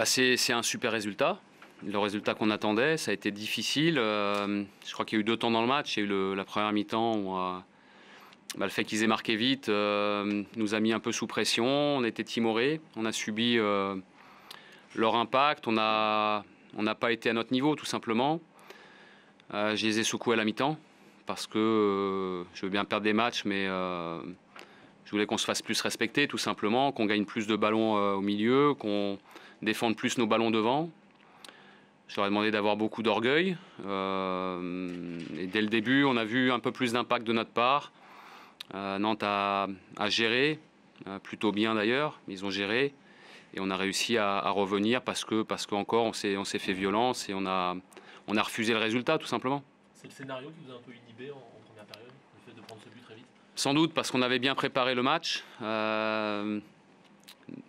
C'est un super résultat. Le résultat qu'on attendait, ça a été difficile. Je crois qu'il y a eu 2 temps dans le match. Il y a eu la première mi-temps où le fait qu'ils aient marqué vite nous a mis un peu sous pression. On était timorés, on a subi leur impact. On n'a pas été à notre niveau, tout simplement. Je les ai secoués à la mi-temps parce que je veux bien perdre des matchs, mais je voulais qu'on se fasse plus respecter, tout simplement, qu'on gagne plus de ballons au milieu, qu'on défende plus nos ballons devant. Je leur ai demandé d'avoir beaucoup d'orgueil. Et dès le début, on a vu un peu plus d'impact de notre part. Nantes a géré, plutôt bien d'ailleurs. Ils ont géré. Et on a réussi à revenir parce qu'encore on s'est fait violence et on a refusé le résultat, tout simplement. C'est le scénario qui vous a un peu inhibé en première période, le fait de prendre ce but très vite? Sans doute parce qu'on avait bien préparé le match.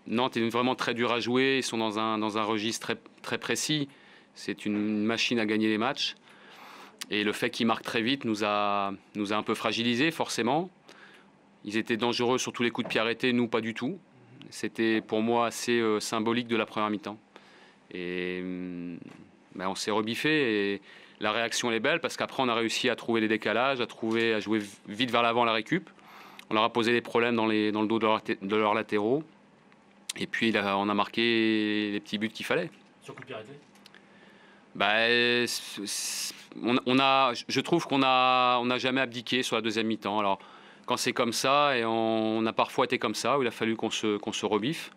Nantes est vraiment très dur à jouer. Ils sont dans un registre très, très précis. C'est une machine à gagner les matchs. Et le fait qu'ils marquent très vite nous a un peu fragilisés, forcément. Ils étaient dangereux sur tous les coups de pied arrêtés, nous pas du tout. C'était pour moi assez symbolique de la première mi-temps. Et on s'est rebiffé et la réaction elle est belle parce qu'après on a réussi à trouver des décalages, à jouer vite vers l'avant la récup. On leur a posé des problèmes dans le dos de leurs latéraux. Et puis on a marqué les petits buts qu'il fallait. Sur coup de pied arrêté? Je trouve qu'on n'a jamais abdiqué sur la deuxième mi-temps. Alors, quand c'est comme ça, et on a parfois été comme ça, où il a fallu qu'on se rebiffe,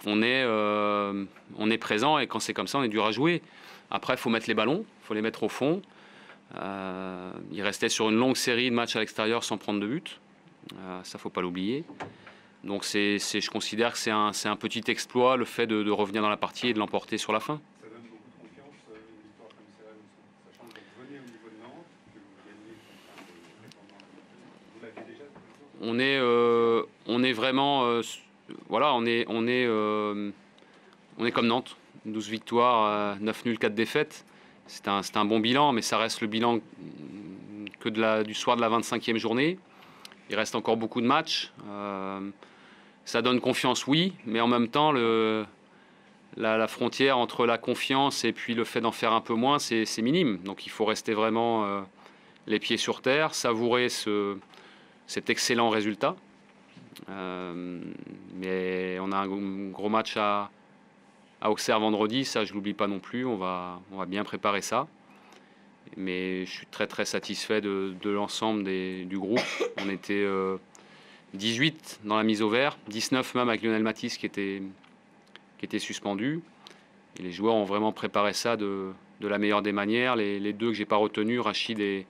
on est présent, et quand c'est comme ça, on est dur à jouer. Après, il faut mettre les ballons, il faut les mettre au fond. Il restait sur une longue série de matchs à l'extérieur sans prendre de but. Ça, il ne faut pas l'oublier. Donc, je considère que c'est un petit exploit, le fait de revenir dans la partie et de l'emporter sur la fin. On est vraiment, voilà, on est comme Nantes, 12 victoires, 9 nuls, 4 défaites. C'est un bon bilan, mais ça reste le bilan que du soir de la 25e journée. Il reste encore beaucoup de matchs. Ça donne confiance, oui, mais en même temps, la frontière entre la confiance et puis le fait d'en faire un peu moins, c'est minime. Donc il faut rester vraiment les pieds sur terre, savourer cet excellent résultat. Mais on a un gros match à Auxerre vendredi, ça je ne l'oublie pas non plus, on va bien préparer ça. Mais je suis très très satisfait de l'ensemble du groupe. On était 18 dans la mise au vert, 19 même avec Lionel Matisse qui était suspendu. Et les joueurs ont vraiment préparé ça de la meilleure des manières. Les 2 que j'ai pas retenus, Rachid et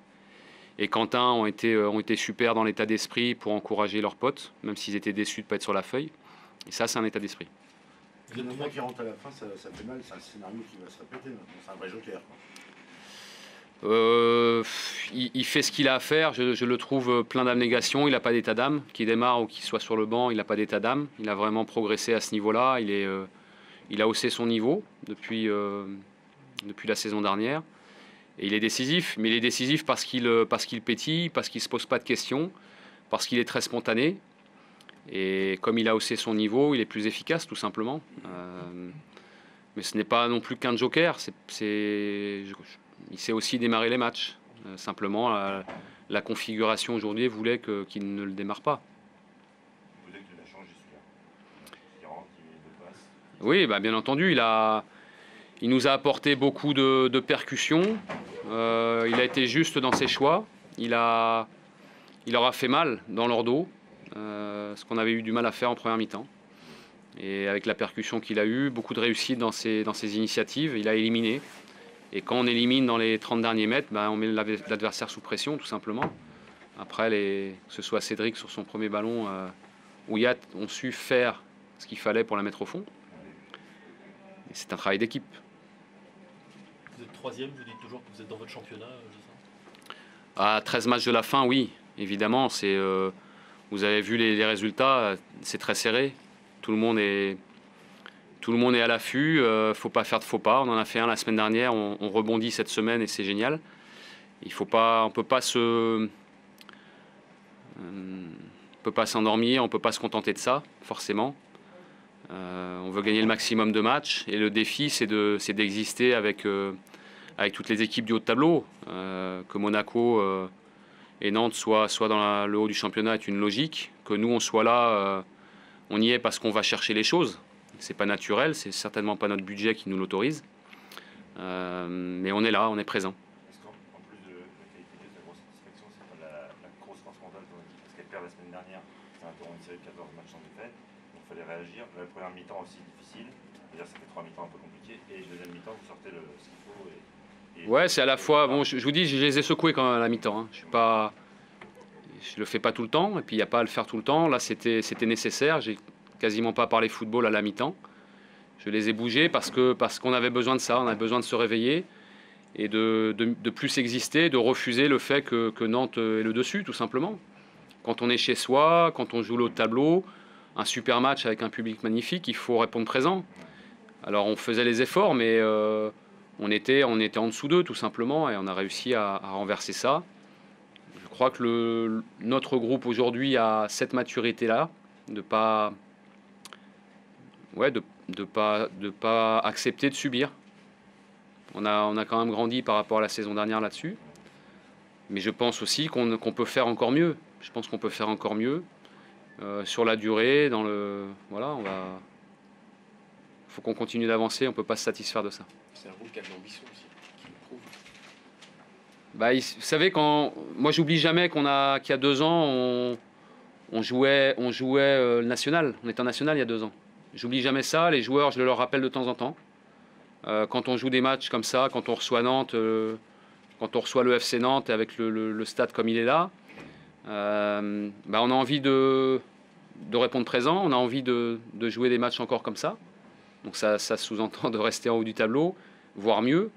Quentin, ont été super dans l'état d'esprit pour encourager leurs potes, même s'ils étaient déçus de ne pas être sur la feuille. Et ça, c'est un état d'esprit. Le moment qui rentre à la fin, ça fait mal, c'est un scénario qui va se répéter. C'est un vrai joker. Il fait ce qu'il a à faire, je le trouve plein d'abnégation, il n'a pas d'état d'âme, qu'il démarre ou qu'il soit sur le banc, il n'a pas d'état d'âme, il a vraiment progressé à ce niveau-là, il a haussé son niveau depuis la saison dernière, et il est décisif, mais il est décisif parce qu'il pétille, parce qu'il ne se pose pas de questions, parce qu'il est très spontané, et comme il a haussé son niveau, il est plus efficace tout simplement. Mais ce n'est pas non plus qu'un joker, il sait aussi démarrer les matchs. Simplement, la configuration aujourd'hui voulait qu'il ne le démarre pas. Vous voulez qu'il la change celui-là? Il rentre, il passe. Oui, bien entendu, il nous a apporté beaucoup de percussions. Il a été juste dans ses choix. Il leur a fait mal dans leur dos, ce qu'on avait eu du mal à faire en première mi-temps. Et avec la percussion qu'il a eue, beaucoup de réussite dans ses initiatives, il a éliminé. Et quand on élimine dans les 30 derniers mètres, on met l'adversaire sous pression, tout simplement. Après, que ce soit Cédric sur son premier ballon, ou Yat ont su faire ce qu'il fallait pour la mettre au fond. Et c'est un travail d'équipe. Vous êtes 3e, vous dites toujours que vous êtes dans votre championnat, c'est ça? À 13 matchs de la fin, oui, évidemment. Vous avez vu les résultats, c'est très serré. Tout le monde est à l'affût, faut pas faire de faux pas. On en a fait un la semaine dernière, on rebondit cette semaine et c'est génial. On peut pas s'endormir, on peut pas se contenter de ça, forcément. On veut gagner le maximum de matchs et le défi, c'est d'exister avec toutes les équipes du haut de tableau. Que Monaco et Nantes soient dans le haut du championnat est une logique. Que nous, on soit là, on y est parce qu'on va chercher les choses. C'est pas naturel, c'est certainement pas notre budget qui nous l'autorise. Mais on est là, on est présent. Est-ce qu'en plus de la qualité de la grosse satisfaction, c'est pas la grosse force mentale de ton équipe? Parce qu'elle perd la semaine dernière, c'est un tour une série de 14 matchs sans défaite, donc il fallait réagir. La première mi-temps aussi difficile, c'est-à-dire ça fait 3 mi-temps un peu compliqués, et la deuxième mi-temps, vous sortez ce qu'il faut. Ouais, c'est à la fois. Bon, je vous dis, je les ai secoués quand même à la mi-temps. Hein. Je le fais pas tout le temps, et puis il n'y a pas à le faire tout le temps. Là, c'était nécessaire. J'ai quasiment pas parlé football à la mi-temps. Je les ai bougés parce qu'on avait besoin de ça. On avait besoin de se réveiller et de plus exister, de refuser le fait que Nantes est le dessus, tout simplement. Quand on est chez soi, quand on joue le haut de tableau, un super match avec un public magnifique, il faut répondre présent. Alors on faisait les efforts, mais on était en dessous d'eux, tout simplement, et on a réussi à renverser ça. Je crois que notre groupe aujourd'hui a cette maturité-là, de pas accepter de subir. On a quand même grandi par rapport à la saison dernière là-dessus. Mais je pense aussi qu'on peut faire encore mieux. Je pense qu'on peut faire encore mieux sur la durée. Voilà, faut qu'on continue d'avancer. On ne peut pas se satisfaire de ça. C'est un groupe qui a de l'ambition aussi, qui le prouve. Vous savez, moi j'oublie jamais qu'il y a 2 ans, on jouait le national. On était en national il y a 2 ans. J'oublie jamais ça. Les joueurs, je le leur rappelle de temps en temps. Quand on joue des matchs comme ça, quand on reçoit Nantes, quand on reçoit le FC Nantes avec le stade comme il est là, on a envie de répondre présent. On a envie de jouer des matchs encore comme ça. Donc ça sous-entend de rester en haut du tableau, voire mieux.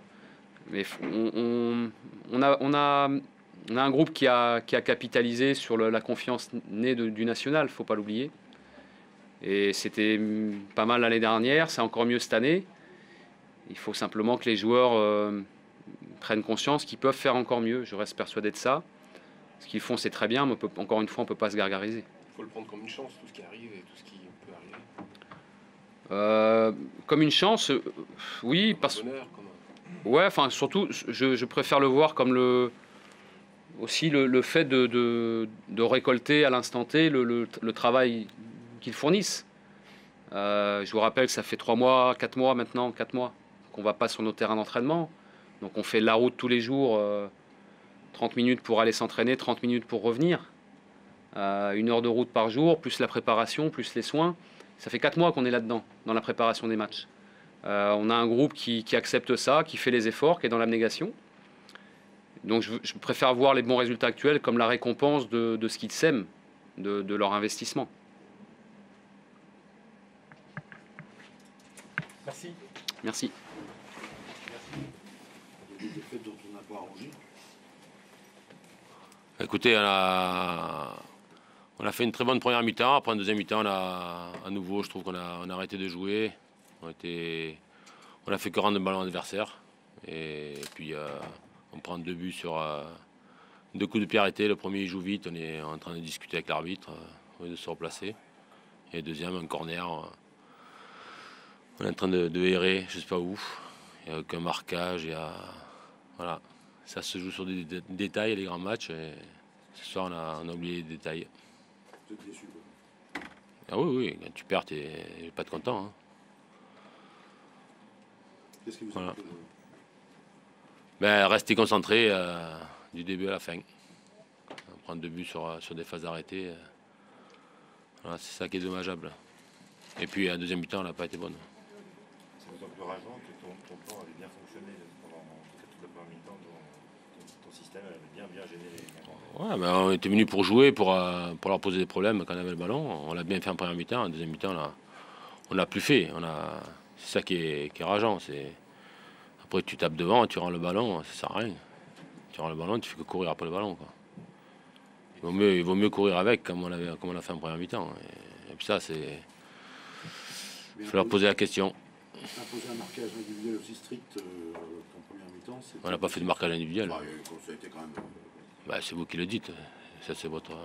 Mais on a un groupe qui a capitalisé sur la confiance née du national, il ne faut pas l'oublier. Et c'était pas mal l'année dernière, c'est encore mieux cette année. Il faut simplement que les joueurs prennent conscience qu'ils peuvent faire encore mieux. Je reste persuadé de ça. Ce qu'ils font, c'est très bien, mais encore une fois, on ne peut pas se gargariser. Il faut le prendre comme une chance, tout ce qui arrive et tout ce qui peut arriver. Comme une chance, oui, parce bonheur, ouais, enfin surtout, je préfère le voir comme le fait de récolter à l'instant T le travail qu'ils fournissent. Je vous rappelle que ça fait 3 mois, 4 mois maintenant, 4 mois qu'on va pas sur nos terrains d'entraînement. Donc on fait la route tous les jours, 30 minutes pour aller s'entraîner, 30 minutes pour revenir. 1 heure de route par jour, plus la préparation, plus les soins. Ça fait 4 mois qu'on est là-dedans, dans la préparation des matchs. On a un groupe qui accepte ça, qui fait les efforts, qui est dans l'abnégation. Donc je préfère voir les bons résultats actuels comme la récompense de ce qu'ils sèment, de leur investissement. Merci. Merci. Il y a des défaites dont on n'a pas arrangé. Écoutez, on a fait une très bonne première mi-temps. Après, en deuxième mi-temps, à nouveau, je trouve qu'on a arrêté de jouer. On a fait que rendre le ballon à l'adversaire. Et puis, on prend 2 buts sur 2 coups de pied arrêtés. Le premier, il joue vite. On est en train de discuter avec l'arbitre de se replacer. Et le deuxième, un corner. On est en train de errer, je ne sais pas où. Il n'y a aucun marquage. Voilà. Ça se joue sur des détails, les grands matchs. Et ce soir, on a oublié les détails. Vous êtes déçu, quoi. Ah oui, quand tu perds, tu n'es pas content. Hein. Qu'est-ce qui vous a Voilà. fait Rester concentré du début à la fin. Prendre 2 buts sur des phases arrêtées. Voilà, c'est ça qui est dommageable. Et puis, la deuxième mi-temps, elle n'a pas été bonne. C'est d'autant plus rageant que ton plan avait bien fonctionné pendant toute la première mi-temps. Ton système avait bien gêné les. Ouais, on était venus pour jouer, pour leur poser des problèmes quand on avait le ballon. On l'a bien fait en première mi-temps. En deuxième mi-temps, on l'a plus fait. C'est ça qui est rageant. Après, tu tapes devant, tu rends le ballon, ça sert à rien. Tu rends le ballon, tu fais que courir après le ballon, quoi. Il vaut mieux courir avec, comme on l'a fait en première mi-temps. Et puis ça, c'est. Il faut leur poser la question. Imposer un marquage individuel aussi strict qu'en première mi-temps. On n'a pas fait de marquage individuel. Ça a été quand même. C'est vous qui le dites. Ça, c'est votre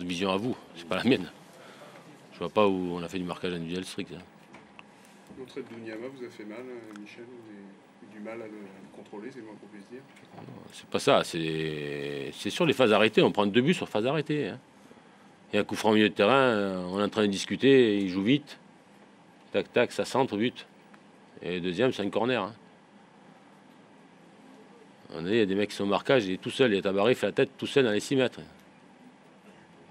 vision à vous. C'est pas la mienne. Je vois pas où on a fait du marquage individuel strict. Hein. L'entrée de Douniama vous a fait mal, Michel? Vous avez eu du mal à le contrôler, c'est le moins qu'on puisse dire? C'est pas ça, c'est sur les phases arrêtées. On prend 2 buts sur phase arrêtée. Hein. Il y a un coup franc au milieu de terrain, on est en train de discuter, il joue vite. Tac, tac, ça centre, but. Et le deuxième, c'est un corner. Hein. Il y a des mecs qui sont au marquage, il est tout seul, il est Tabaré, il fait la tête tout seul dans les 6 mètres.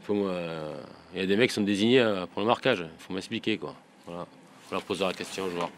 Il y a des mecs qui sont désignés pour le marquage, il faut m'expliquer quoi. Voilà. On leur posera la question aux joueurs.